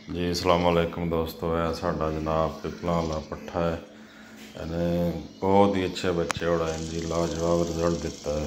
जी अस्सलाम वालेकुम दोस्तों। है साडा जनाब पपलां वाला पट्ठा है। इन्हें बहुत ही अच्छे बच्चे उड़ाए जी, लाजवाब रिजल्ट दिता है।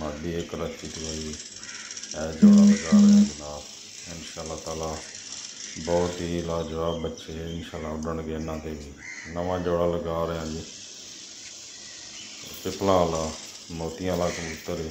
मादी एक कराची थी भाई। जोड़ा लगा रहे हैं जनाब, इंशाल्लाह ताला बहुत ही लाजवाब बच्चे इंशाल्लाह उड़नगे। इन्हों के भी नवा जोड़ा लगा रहे हैं जी। पपलां वाला मोतियां वाला कबूतर है।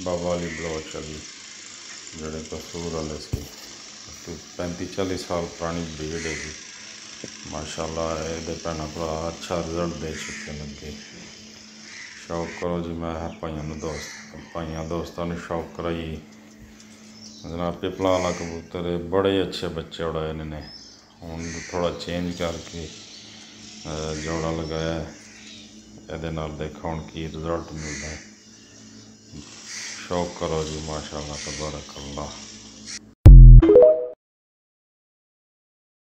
वाली बलोच वाली जोड़े कसूर वाले से 35-40 साल पुरानी ब्रीड है जी। माशाल्लाह ये भैन भरा अच्छा रिजल्ट दे चुके हैं अगे। शौक करो जी, मैं भाइयों दोस्तों ने शौक कराई जनाब। पपलां वाला कबूतर है, बड़े अच्छे बच्चे उड़ाए इन्होंने। हूँ थोड़ा चेंज करके जोड़ा लगाया है। ये देखो हूँ की रिजल्ट मिलता है। शौक करो जी, माशाअल्लाह तबारक अल्लाह।